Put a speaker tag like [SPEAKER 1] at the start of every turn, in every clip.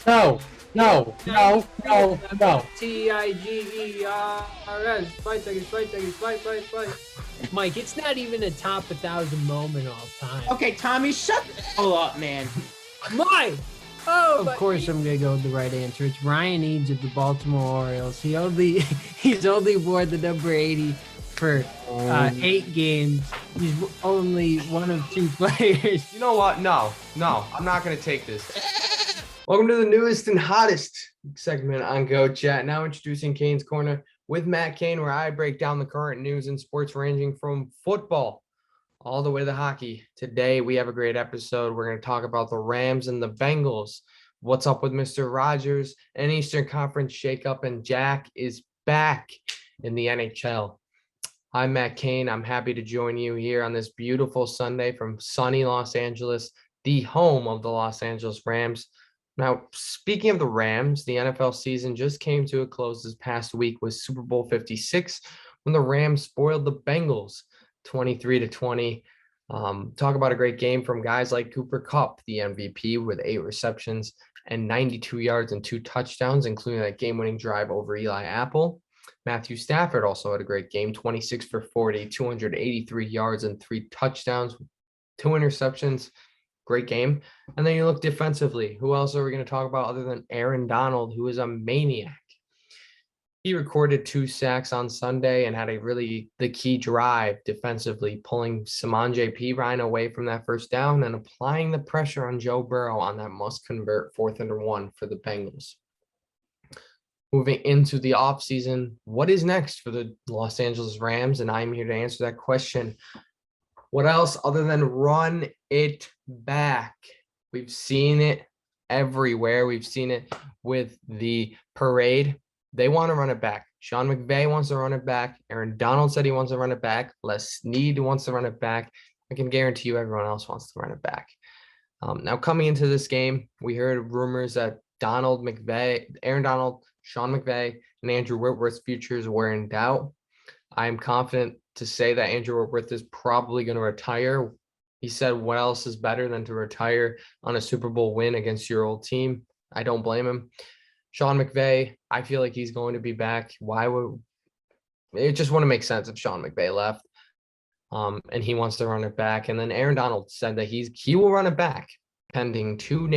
[SPEAKER 1] No, no, no, no, no.
[SPEAKER 2] Tigers. Fight, Tigers, fight, Tigers, fight. Mike, it's not even a top 1,000 moment all time.
[SPEAKER 3] Okay, Tommy, shut the hell up, man.
[SPEAKER 2] Mike! Oh, of course I'm gonna go with the right answer. It's Ryan Eads of the Baltimore Orioles. He's only wore the number 80 for 8 games. He's only one of 2 players.
[SPEAKER 1] You know what? No, I'm not going to take this. Welcome to the newest and hottest segment on Go Chat. Now introducing Kane's Corner with Matt Kane, where I break down the current news in sports ranging from football all the way to hockey. Today, we have a great episode. We're going to talk about the Rams and the Bengals. What's up with Mr. Rodgers, an Eastern Conference shakeup, and Jack is back in the NHL. I'm Matt Kane. I'm happy to join you here on this beautiful Sunday from sunny Los Angeles, the home of the Los Angeles Rams. Now, speaking of the Rams, the NFL season just came to a close this past week with Super Bowl 56 when the Rams spoiled the Bengals 23-20. Talk about a great game from guys like Cooper Kupp, the MVP, with 8 receptions and 92 yards and 2 touchdowns, including that game-winning drive over Eli Apple. Matthew Stafford also had a great game, 26 for 40, 283 yards and 3 touchdowns, 2 interceptions. Great game. And then you look defensively. Who else are we going to talk about other than Aaron Donald, who is a maniac? He recorded 2 sacks on Sunday and had the key drive defensively, pulling Samaje Perine away from that first down and applying the pressure on Joe Burrow on that must-convert 4th-and-1 for the Bengals. Moving into the offseason, what is next for the Los Angeles Rams? And I'm here to answer that question. What else other than run it back? We've seen it everywhere. We've seen it with the parade. They want to run it back. Sean McVay wants to run it back. Aaron Donald said he wants to run it back. Les Snead wants to run it back. I can guarantee you everyone else wants to run it back. Now, coming into this game, we heard rumors that Aaron Donald, Sean McVay, and Andrew Whitworth's futures were in doubt. I am confident to say that Andrew Whitworth is probably going to retire. He said, what else is better than to retire on a Super Bowl win against your old team? I don't blame him. Sean McVay, I feel like he's going to be back. It just wouldn't make sense if Sean McVay left. And he wants to run it back. And then Aaron Donald said that he will run it back, pending 2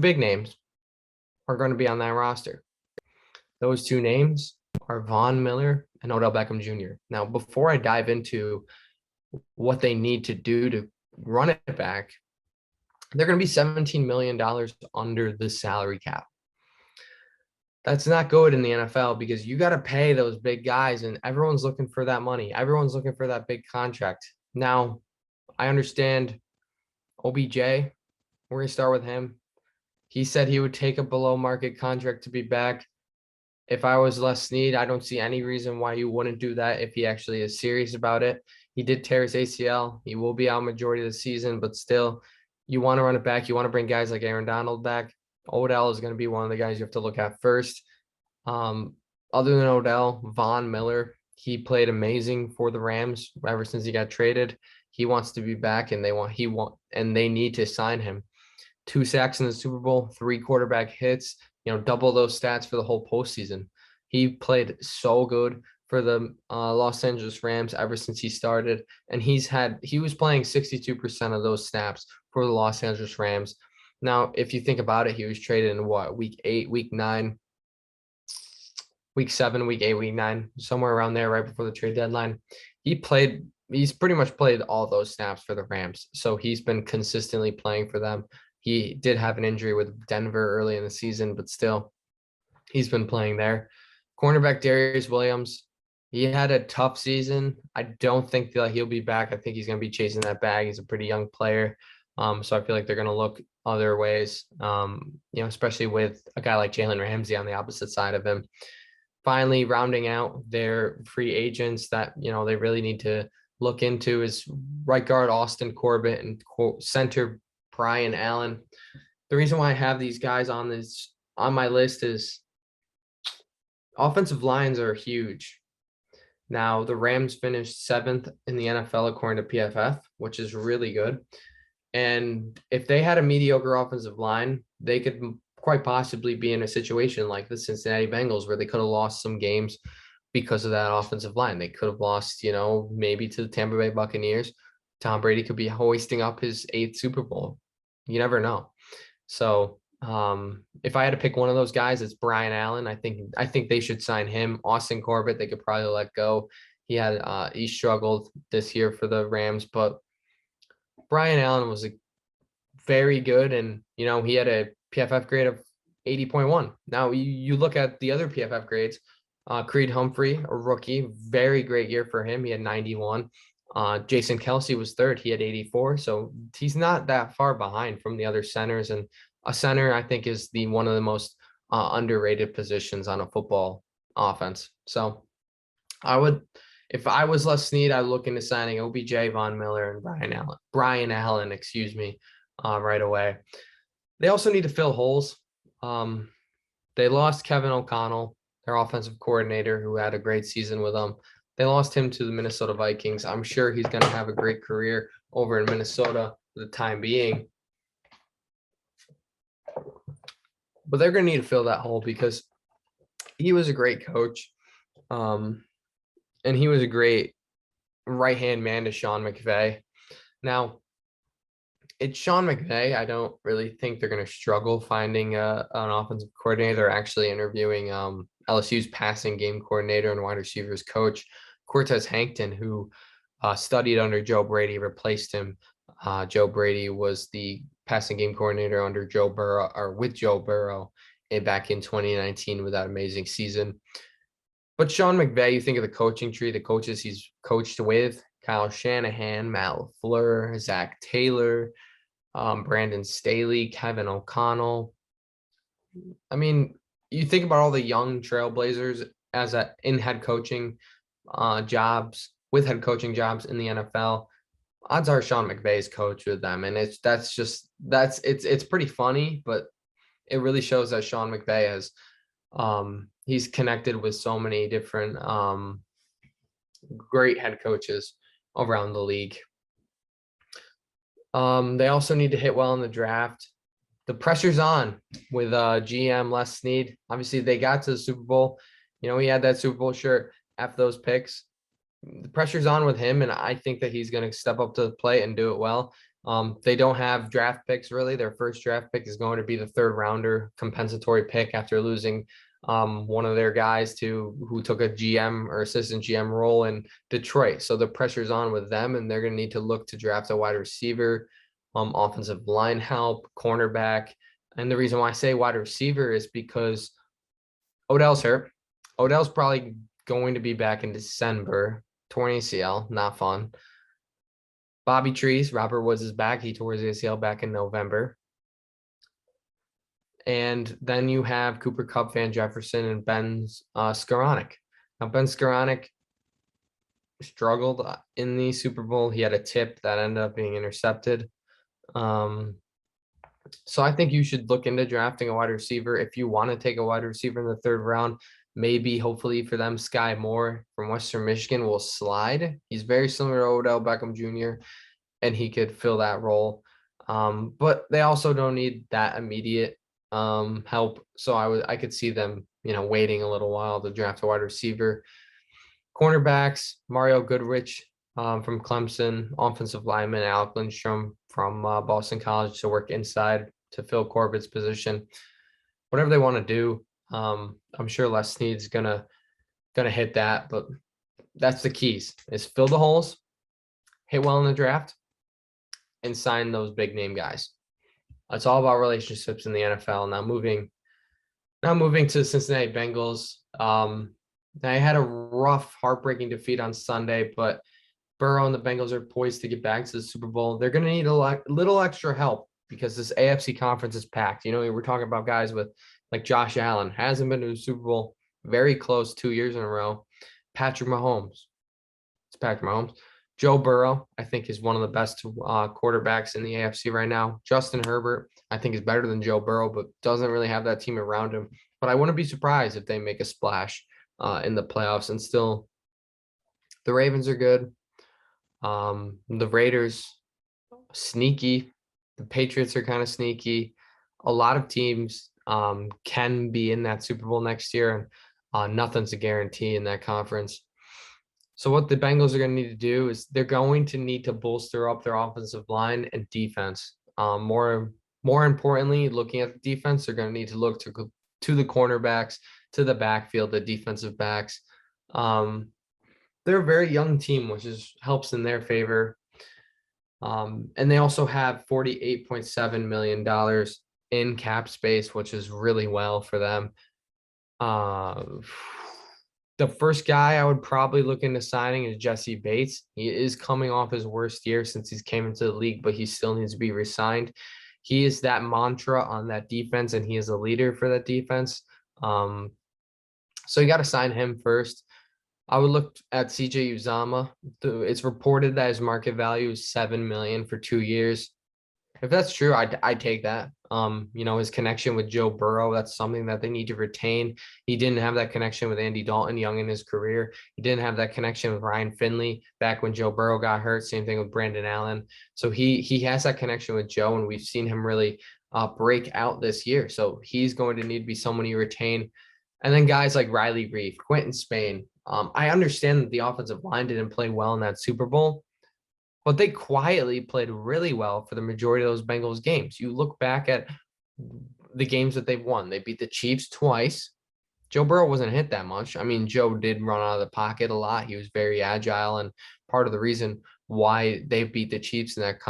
[SPEAKER 1] big names are going to be on that roster. Those 2 names are Von Miller and Odell Beckham Jr. Now, before I dive into what they need to do to run it back, they're going to be $17 million under the salary cap. That's not good in the NFL because you got to pay those big guys and everyone's looking for that money. Everyone's looking for that big contract. Now, I understand OBJ. We're going to start with him. He said he would take a below market contract to be back. If I was Les Snead, I don't see any reason why you wouldn't do that if he actually is serious about it. He did tear his ACL. He will be out majority of the season, but still, you want to run it back. You want to bring guys like Aaron Donald back. Odell is going to be one of the guys you have to look at first. Other than Odell, Von Miller, he played amazing for the Rams ever since he got traded. He wants to be back, and they need to sign him. 2 sacks in the Super Bowl, 3 quarterback hits, double those stats for the whole postseason. He played so good for the Los Angeles Rams ever since he started, and he was playing 62% of those snaps for the Los Angeles Rams. Now, if you think about it, he was traded in week 8, week 9, week 7, week 8, week 9, somewhere around there, right before the trade deadline. He's pretty much played all those snaps for the Rams. So he's been consistently playing for them. He did have an injury with Denver early in the season, but still, he's been playing there. Cornerback Darius Williams, he had a tough season. I don't think that he'll be back. I think he's going to be chasing that bag. He's a pretty young player. So I feel like they're going to look other ways, especially with a guy like Jalen Ramsey on the opposite side of him. Finally, rounding out their free agents that, they really need to look into is right guard Austin Corbett and center Brian Allen. The reason why I have these guys on my list is offensive lines are huge. Now, the Rams finished 7th in the NFL according to PFF, which is really good. And if they had a mediocre offensive line, they could quite possibly be in a situation like the Cincinnati Bengals where they could have lost some games because of that offensive line. They could have lost, maybe to the Tampa Bay Buccaneers. Tom Brady could be hoisting up his 8th Super Bowl. You never know. So if I had to pick one of those guys, it's Brian Allen. I think they should sign him. Austin Corbett, they could probably let go. He struggled this year for the Rams, but Brian Allen was very good, and he had a PFF grade of 80.1. Now you look at the other PFF grades. Creed Humphrey, a rookie, very great year for him. He had 91. Jason Kelsey was third. He had 84. So he's not that far behind from the other centers. And a center, I think, is one of the most underrated positions on a football offense. So if I was Les Snead, I'd look into signing OBJ, Von Miller, and Brian Allen, right away. They also need to fill holes. They lost Kevin O'Connell, their offensive coordinator, who had a great season with them. They lost him to the Minnesota Vikings. I'm sure he's going to have a great career over in Minnesota for the time being. But they're going to need to fill that hole because he was a great coach. And he was a great right-hand man to Sean McVay. Now, it's Sean McVay. I don't really think they're going to struggle finding an offensive coordinator. They're actually interviewing LSU's passing game coordinator and wide receivers coach, Cortez Hankton, who studied under Joe Brady, replaced him. Joe Brady was the passing game coordinator under Joe Burrow, or with Joe Burrow, back in 2019 with that amazing season. But Sean McVay, you think of the coaching tree, the coaches he's coached with: Kyle Shanahan, Matt LaFleur, Zach Taylor, Brandon Staley, Kevin O'Connell. I mean, you think about all the young trailblazers in head coaching jobs, with head coaching jobs in the NFL. Odds are Sean McVay's coach with them, and it's pretty funny, but it really shows that Sean McVay has he's connected with so many different great head coaches around the league. They also need to hit well in the draft. The pressure's on with GM Les Snead. Obviously, they got to the Super Bowl. He had that Super Bowl shirt after those picks. The pressure's on with him, and I think that he's going to step up to the plate and do it well. They don't have draft picks, really. Their first draft pick is going to be the 3rd rounder compensatory pick after losing one of their guys who took a GM or assistant GM role in Detroit. So the pressure's on with them, and they're going to need to look to draft a wide receiver, offensive line help, cornerback. And the reason why I say wide receiver is because Odell's hurt. Odell's probably going to be back in December. Torn ACL, not fun. Bobby Trees, Robert Woods is back. He tore his ACL back in November. And then you have Cooper Kupp, Van Jefferson, and Ben Skoranek. Now, Ben Skoranek struggled in the Super Bowl. He had a tip that ended up being intercepted. So I think you should look into drafting a wide receiver if you want to take a wide receiver in the 3rd round. Maybe, hopefully for them, Sky Moore from Western Michigan will slide. He's very similar to Odell Beckham Jr., and he could fill that role. But they also don't need that immediate help. So I could see them, waiting a little while to draft a wide receiver. Cornerbacks: Mario Goodrich from Clemson, offensive lineman Alec Lindstrom from Boston College to work inside to fill Corbett's position. Whatever they want to do. I'm sure Les Snead's gonna hit that, but that's the keys: is fill the holes, hit well in the draft, and sign those big name guys. It's all about relationships in the NFL. Now moving to the Cincinnati Bengals. They had a rough, heartbreaking defeat on Sunday, but Burrow and the Bengals are poised to get back to the Super Bowl. They're going to need a little extra help because this AFC conference is packed. We're talking about guys like Josh Allen, hasn't been to the Super Bowl, very close 2 years in a row. Patrick Mahomes. It's Patrick Mahomes. Joe Burrow, I think, is one of the best quarterbacks in the AFC right now. Justin Herbert, I think, is better than Joe Burrow, but doesn't really have that team around him. But I wouldn't be surprised if they make a splash in the playoffs. And still, the Ravens are good. The Raiders, sneaky. The Patriots are kind of sneaky. A lot of teams can be in that Super Bowl next year, and nothing's a guarantee in that conference. So what the Bengals are going to need to do is they're going to need to bolster up their offensive line and defense. More importantly, looking at the defense, they're going to need to look to the cornerbacks, to the backfield, the defensive backs. They're a very young team, which helps in their favor. And they also have $48.7 million in cap space, which is really well for them. The first guy I would probably look into signing is Jesse Bates. He is coming off his worst year since he's came into the league, but he still needs to be re-signed. He is that mantra on that defense, and he is a leader for that defense. So you got to sign him first. I would look at CJ Uzama. It's reported that his market value is $7 million for 2 years. If that's true, I'd take that. His connection with Joe Burrow, that's something that they need to retain. He didn't have that connection with Andy Dalton young in his career. He didn't have that connection with Ryan Finley back when Joe Burrow got hurt. Same thing with Brandon Allen. So he has that connection with Joe, and we've seen him really break out this year. So he's going to need to be someone you retain. And then guys like Riley Reef, Quentin Spain. I understand that the offensive line didn't play well in that Super Bowl, but they quietly played really well for the majority of those Bengals games. You look back at the games that they've won. They beat the Chiefs twice. Joe Burrow wasn't hit that much. I mean, Joe did run out of the pocket a lot. He was very agile, and part of the reason why they beat the Chiefs in that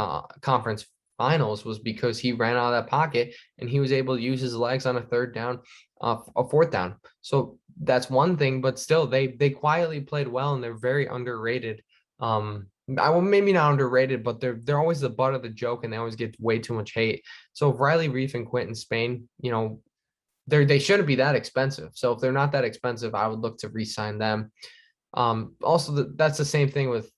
[SPEAKER 1] conference finals was because he ran out of that pocket and he was able to use his legs on a third down, a fourth down. So that's one thing, but still they quietly played well, and they're very underrated. Maybe not underrated, but they're always the butt of the joke, and they always get way too much hate. So if Riley Reef and Quentin Spain, they shouldn't be that expensive. So if they're not that expensive, I would look to re-sign them. Also, that's the same thing with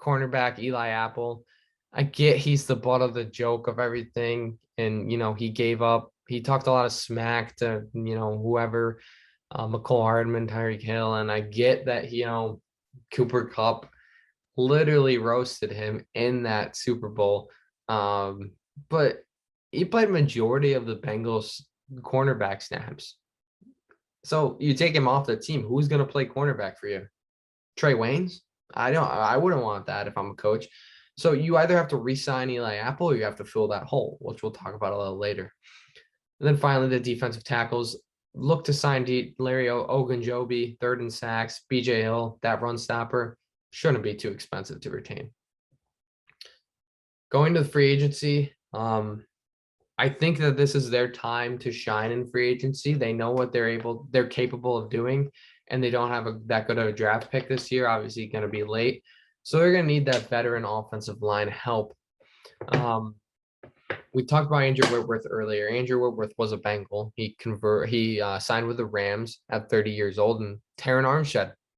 [SPEAKER 1] cornerback Eli Apple. I get he's the butt of the joke of everything, and he talked a lot of smack to whoever, McCole Hardman, Tyreek Hill, and I get that Cooper Kupp literally roasted him in that Super Bowl. But he played majority of the Bengals cornerback snaps. So you take him off the team, who's going to play cornerback for you? Trey Waynes? I wouldn't want that if I'm a coach. So you either have to re-sign Eli Apple or you have to fill that hole, which we'll talk about a little later. And then finally, the defensive tackles. Look to sign Larry Ogunjobi, third in sacks, BJ Hill, that run stopper. Shouldn't be too expensive to retain. Going to the free agency, I think that this is their time to shine in free agency. They know what they're capable of doing, and they don't have that good of a draft pick this year. Obviously, going to be late, so they're going to need that veteran offensive line help. We talked about Andrew Whitworth earlier. Andrew Whitworth was a Bengal. He signed with the Rams at 30 years old, and Taron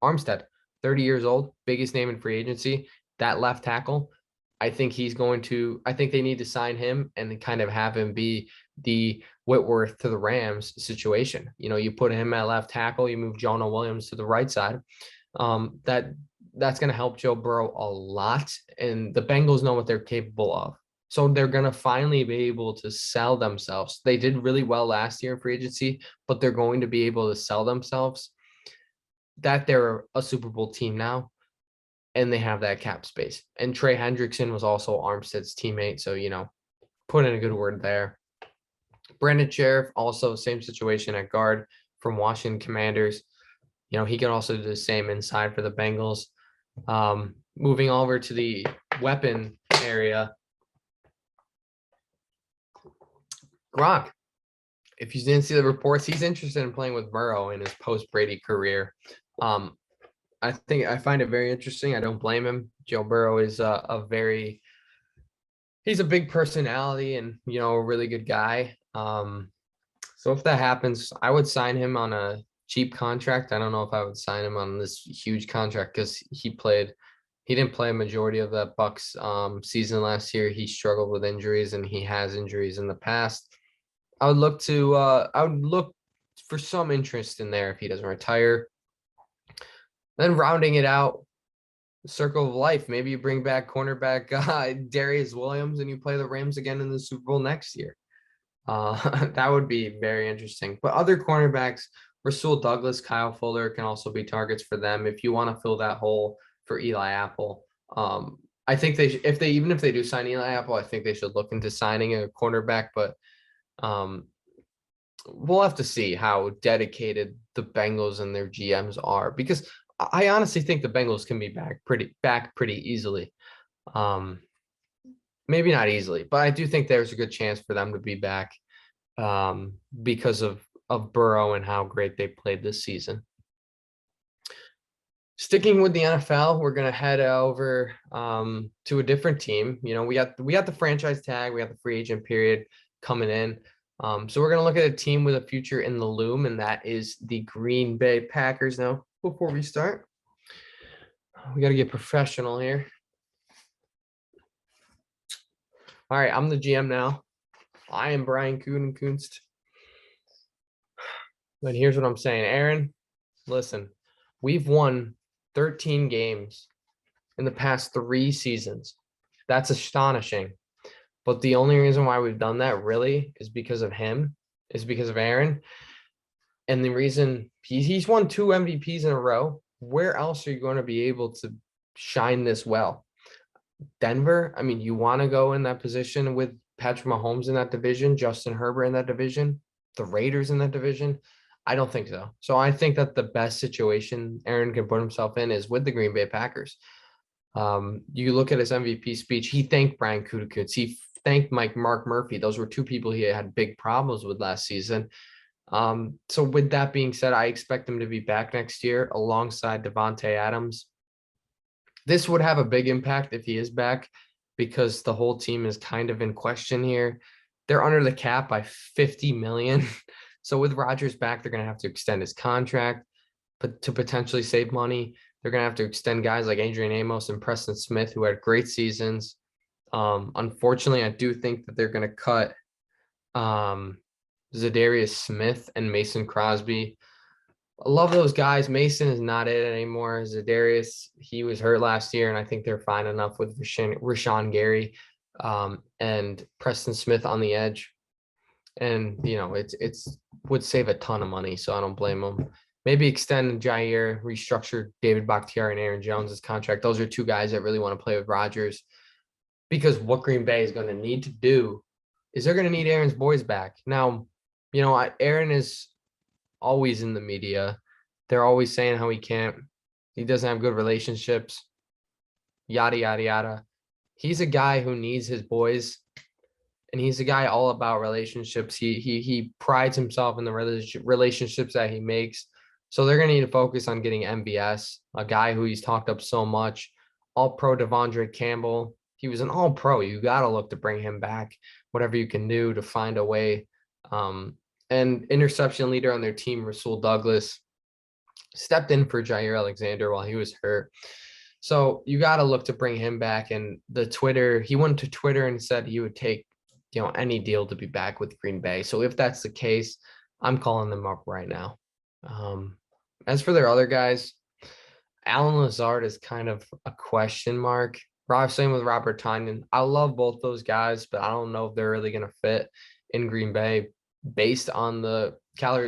[SPEAKER 1] Armstead, 30 years old, biggest name in free agency, that left tackle. I think they need to sign him and then kind of have him be the Whitworth to the Rams situation. You put him at left tackle, you move Jonah Williams to the right side. That's going to help Joe Burrow a lot. And the Bengals know what they're capable of. So they're going to finally be able to sell themselves. They did really well last year in free agency, but they're going to be able to sell themselves that they're a Super Bowl team now, and they have that cap space. And Trey Hendrickson was also Armstead's teammate, so, put in a good word there. Brandon Sheriff, also same situation at guard from Washington Commanders. He can also do the same inside for the Bengals. Moving over to the weapon area, Gronk. If you didn't see the reports, he's interested in playing with Burrow in his post-Brady career. I find it very interesting. I don't blame him. Joe Burrow is he's a big personality and, a really good guy. So if that happens, I would sign him on a cheap contract. I don't know if I would sign him on this huge contract because he didn't play a majority of that Bucks season last year. He struggled with injuries, and he has injuries in the past. I would look for some interest in there if he doesn't retire. Then rounding it out, circle of life. Maybe you bring back cornerback Darius Williams and you play the Rams again in the Super Bowl next year. That would be very interesting. But other cornerbacks, Rasul Douglas, Kyle Fuller can also be targets for them if you want to fill that hole for Eli Apple. I think if they do sign Eli Apple, I think they should look into signing a cornerback. But we'll have to see how dedicated the Bengals and their GMs are, because I honestly think the Bengals can be back pretty easily. Maybe not easily, but I do think there's a good chance for them to be back because of Burrow and how great they played this season. Sticking with the NFL, we're gonna head over to a different team. You know, we got the franchise tag, we got the free agent period coming in. So we're gonna look at a team with a future in the loom, and that is the Green Bay Packers. Now, before we start, we got to get professional here. All right, I'm the GM now. I am Brian Kunst. But here's what I'm saying, Aaron. Listen, we've won 13 games in the past 3 seasons. That's astonishing. But the only reason why we've done that really is because of him, is because of Aaron. And the reason he's won 2 MVPs in a row. Where else are you going to be able to shine this well? Denver, I mean, you want to go in that position with Patrick Mahomes in that division, Justin Herbert in that division, the Raiders in that division? I don't think so. So I think that the best situation Aaron can put himself in is with the Green Bay Packers. You look at his MVP speech, he thanked Brian Gutekunst. He thanked Mark Murphy. Those were 2 people he had big problems with last season. So with that being said, I expect him to be back next year alongside Devontae Adams. This would have a big impact if he is back, because the whole team is kind of in question here. They're under the cap by $50 million. So with Rodgers back, they're going to have to extend his contract, but to potentially save money, they're going to have to extend guys like Adrian Amos and Preston Smith, who had great seasons. Unfortunately, I do think that they're going to cut Zadarius Smith and Mason Crosby. I love those guys. Mason is not it anymore. Zadarius, he was hurt last year, and I think they're fine enough with Rashawn Gary and Preston Smith on the edge. And, you know, it's would save a ton of money, so I don't blame them. Maybe extend Jair, restructure David Bakhtiari and Aaron Jones' contract. Those are 2 guys that really want to play with Rodgers, because what Green Bay is going to need to do is they're going to need Aaron's boys back. Now, you know, Aaron is always in the media. They're always saying how he doesn't have good relationships, yada, yada, yada. He's a guy who needs his boys, and he's a guy all about relationships. He prides himself in the relationships that he makes. So they're going to need to focus on getting MVS, a guy who he's talked up so much. All-pro Devondre Campbell. He was an all-pro. You got to look to bring him back, whatever you can do to find a way. And interception leader on their team, Rasul Douglas, stepped in for Jair Alexander while he was hurt. So you got to look to bring him back. And he went to Twitter and said he would take, you know, any deal to be back with Green Bay. So if that's the case, I'm calling them up right now. As for their other guys, Alan Lazard is kind of a question mark. Same with Robert Tonyan. I love both those guys, but I don't know if they're really going to fit in Green Bay based on the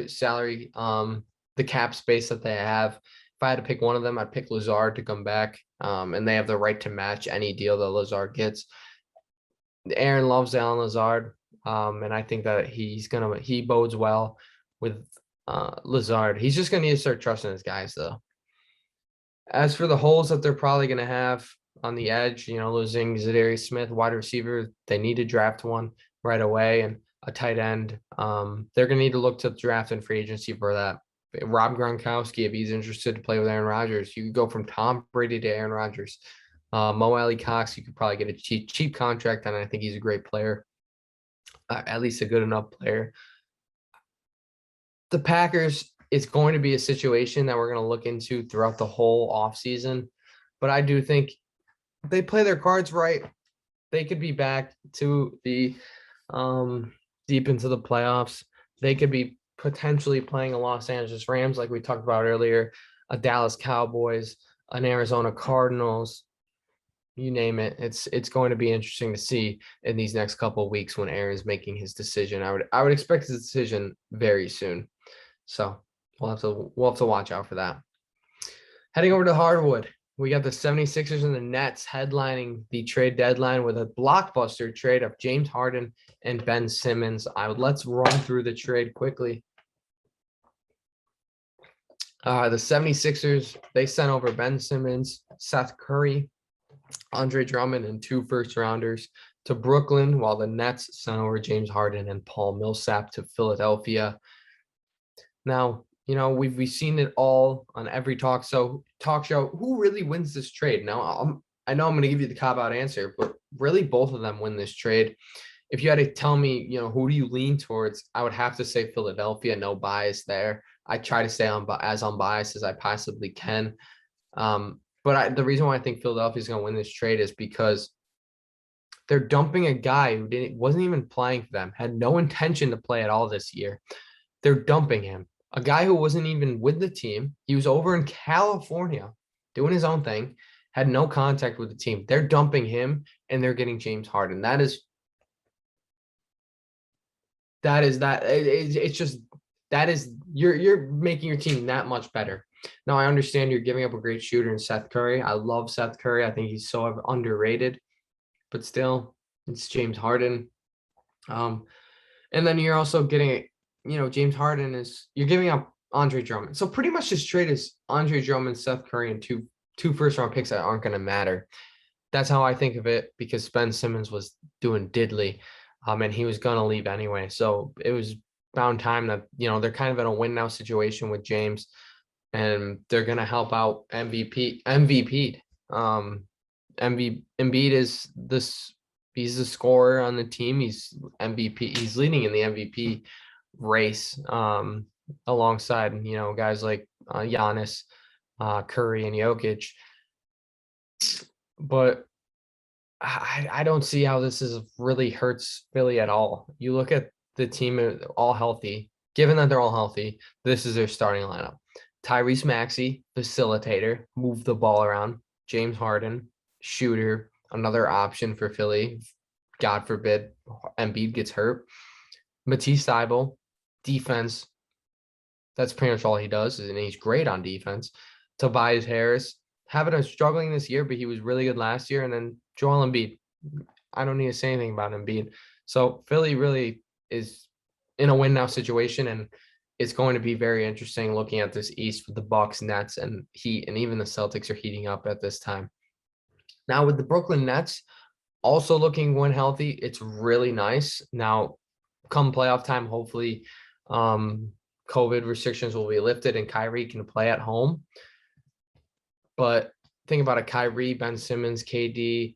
[SPEAKER 1] salary, the cap space that they have. If I had to pick one of them, I'd pick Lazard to come back. And they have the right to match any deal that Lazard gets. Aaron loves Alan Lazard. And I think that he bodes well with Lazard. He's just going to need to start trusting his guys, though. As for the holes that they're probably going to have on the edge, you know, losing Zadarius Smith, wide receiver, they need to draft one right away, and a tight end. They're going to need to look to draft and free agency for that. Rob Gronkowski, if he's interested to play with Aaron Rodgers, you could go from Tom Brady to Aaron Rodgers. Mo Alley Cox, you could probably get a cheap contract, and I think he's a great player, at least a good enough player. The Packers, it's going to be a situation that we're going to look into throughout the whole offseason, but I do think if they play their cards right, they could be back to the deep into the playoffs. They could be potentially playing a Los Angeles Rams, like we talked about earlier, a Dallas Cowboys, an Arizona Cardinals, you name it. It's going to be interesting to see in these next couple of weeks when Aaron's making his decision. I would expect his decision very soon. So we'll have to watch out for that. Heading over to hardwood, we got the 76ers and the Nets headlining the trade deadline with a blockbuster trade of James Harden and Ben Simmons. Let's run through the trade quickly. The 76ers, they sent over Ben Simmons, Seth Curry, Andre Drummond, and 2 first-rounders to Brooklyn, while the Nets sent over James Harden and Paul Millsap to Philadelphia. Now, we've seen it all on every talk show. Who really wins this trade? Now, I know I'm going to give you the cop-out answer, but really both of them win this trade. If you had to tell me, who do you lean towards, I would have to say Philadelphia. No bias there. I try to stay as unbiased as I possibly can. But the reason why I think Philadelphia is going to win this trade is because they're dumping a guy who wasn't even playing for them, had no intention to play at all this year. They're dumping him. A guy who wasn't even with the team. He was over in California doing his own thing, had no contact with the team. They're dumping him and they're getting James Harden. You're making your team that much better. Now, I understand you're giving up a great shooter in Seth Curry. I love Seth Curry. I think he's so underrated, but still, it's James Harden. And then you're also getting, James Harden you're giving up Andre Drummond. So pretty much this trade is Andre Drummond, Seth Curry, and two first-round picks that aren't going to matter. That's how I think of it, because Ben Simmons was doing diddly, and he was going to leave anyway. So it was bound time that, they're kind of in a win now situation with James, and they're going to help out MVP. Embiid is he's the scorer on the team. He's MVP. He's leading in the MVP race, alongside, guys like Giannis, Curry, and Jokic. But I don't see how this really hurts Philly at all. You look at the team all healthy. Given that they're all healthy, this is their starting lineup. Tyrese Maxey, facilitator, move the ball around. James Harden, shooter, another option for Philly. God forbid Embiid gets hurt. Matisse Thybulle, defense. That's pretty much all he does, and he's great on defense. Tobias Harris, having a struggling this year, but he was really good last year. And then Joel Embiid. I don't need to say anything about Embiid. So Philly really is in a win now situation, and it's going to be very interesting looking at this East with the Bucks, Nets, and Heat, and even the Celtics are heating up at this time. Now with the Brooklyn Nets also looking when healthy, it's really nice. Now, come playoff time, hopefully COVID restrictions will be lifted and Kyrie can play at home. But think about it, Kyrie, Ben Simmons, KD,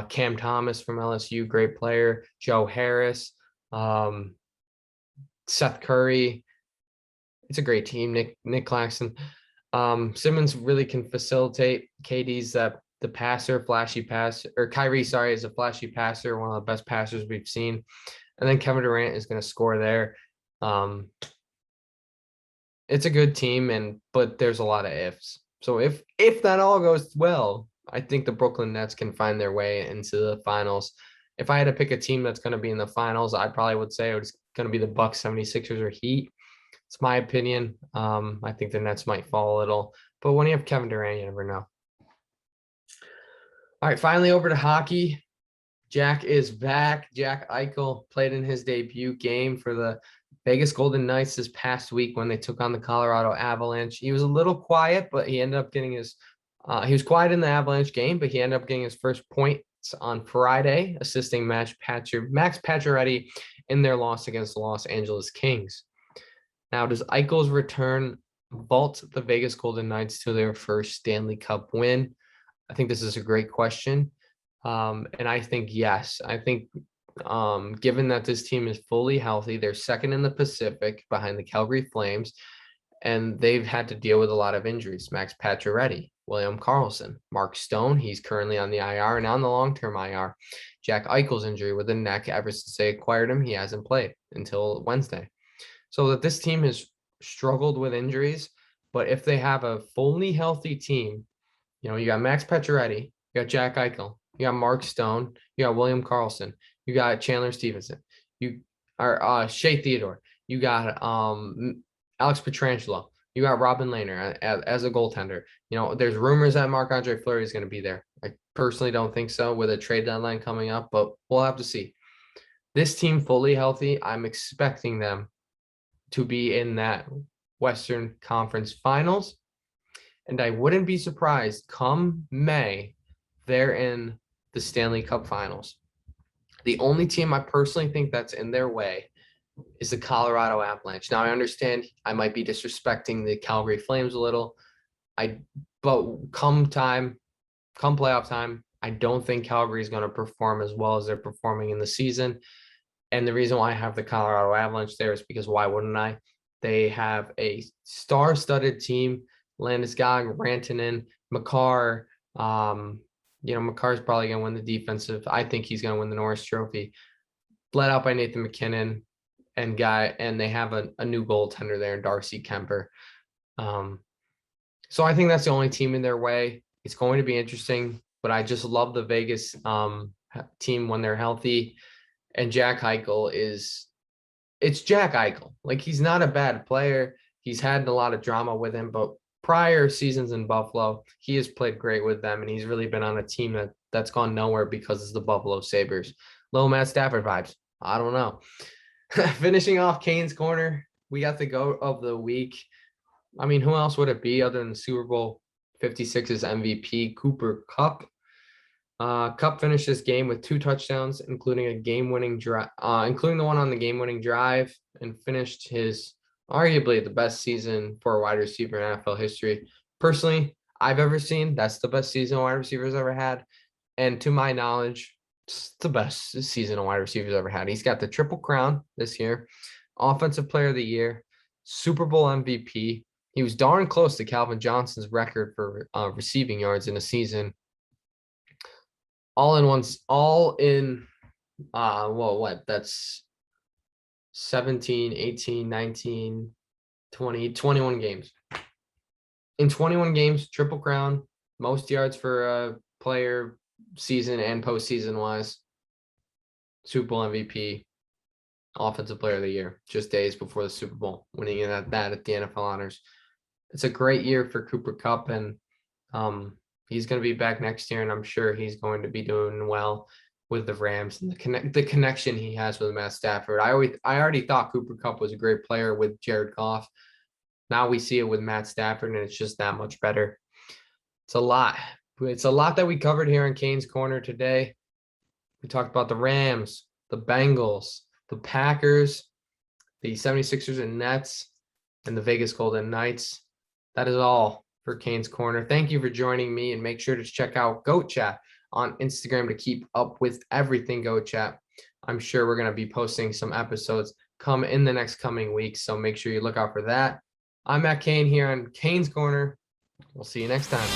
[SPEAKER 1] Cam Thomas from LSU, great player, Joe Harris, Seth Curry. It's a great team. Nick Claxton. Simmons really can facilitate. KD's the passer, flashy pass, or Kyrie, sorry, is a flashy passer, one of the best passers we've seen. And then Kevin Durant is going to score there. It's a good team, but there's a lot of ifs. So if that all goes well, I think the Brooklyn Nets can find their way into the finals. If I had to pick a team that's going to be in the finals, I probably would say it's going to be the Bucks, 76ers, or Heat. It's my opinion. I think the Nets might fall a little, but when you have Kevin Durant, you never know. All right, finally over to hockey. Jack is back. Jack Eichel played in his debut game for the Vegas Golden Knights this past week when they took on the Colorado Avalanche. He was a little quiet, but he ended up getting he was quiet in the Avalanche game, but he ended up getting his first points on Friday, assisting Max Pacioretty in their loss against the Los Angeles Kings. Now, does Eichel's return vault the Vegas Golden Knights to their first Stanley Cup win? I think this is a great question. And I think yes. I think given that this team is fully healthy, they're second in the Pacific behind the Calgary Flames, and they've had to deal with a lot of injuries. Max Pacioretty, William Karlsson, Mark Stone, he's currently on the IR and on the long-term IR. Jack Eichel's injury with the neck, ever since they acquired him, he hasn't played until Wednesday. So that this team has struggled with injuries, but if they have a fully healthy team, You got Max Pacioretty, you got Jack Eichel, you got Mark Stone, you got William Karlsson, you got Chandler Stevenson, you are Shea Theodore, you got Alex Pietrangelo, you got Robin Lehner as a goaltender. There's rumors that Marc-Andre Fleury is going to be there. I personally don't think so with a trade deadline coming up, but we'll have to see. This team fully healthy, I'm expecting them to be in that Western Conference Finals. And I wouldn't be surprised come May, they're in the Stanley Cup Finals. The only team I personally think that's in their way is the Colorado Avalanche. Now, I understand I might be disrespecting the Calgary Flames a little. But come playoff time, I don't think Calgary is going to perform as well as they're performing in the season. And the reason why I have the Colorado Avalanche there is because why wouldn't I? They have a star-studded team. Landeskog, Rantanen, Makar. Makar's probably going to win the defensive. I think he's going to win the Norris Trophy. Led out by Nathan McKinnon and they have a new goaltender there in Darcy Kemper. So I think that's the only team in their way. It's going to be interesting, but I just love the Vegas team when they're healthy. And Jack Eichel it's Jack Eichel. Like, he's not a bad player. He's had a lot of drama with him, but prior seasons in Buffalo, he has played great with them, and he's really been on a team that's gone nowhere because it's the Buffalo Sabres. Little Matt Stafford vibes. I don't know. Finishing off Kane's Corner, we got the GOAT of the week. I mean, who else would it be other than the Super Bowl 56's MVP, Cooper Kupp? Kupp finished this game with 2 touchdowns, including a game-winning drive, including the one on the game-winning drive, and finished his arguably the best season for a wide receiver in NFL history. Personally, I've ever seen. That's the best season a wide receiver's ever had. And to my knowledge, it's the best season a wide receiver's ever had. He's got the Triple Crown this year, Offensive Player of the Year, Super Bowl MVP. He was darn close to Calvin Johnson's record for receiving yards in a season. That's 17, 18, 19, 20, 21 games. In 21 games, Triple Crown, most yards for a player season and postseason wise, Super Bowl MVP, Offensive Player of the Year, just days before the Super Bowl, winning that at the NFL Honors. It's a great year for Cooper Kupp, and he's going to be back next year, and I'm sure he's going to be doing well with the Rams and the connection he has with Matt Stafford. I already thought Cooper Kupp was a great player with Jared Goff. Now we see it with Matt Stafford, and it's just that much better. It's a lot. It's a lot that we covered here in Kane's Corner today. We talked about the Rams, the Bengals, the Packers, the 76ers and Nets, and the Vegas Golden Knights. That is all for Kane's Corner. Thank you for joining me, and make sure to check out Goat Chat on Instagram to keep up with everything Goat Chat. I'm sure we're going to be posting some episodes come in the next coming weeks, so make sure you look out for that. I'm Matt Kane here on Kane's Corner. We'll see you next time.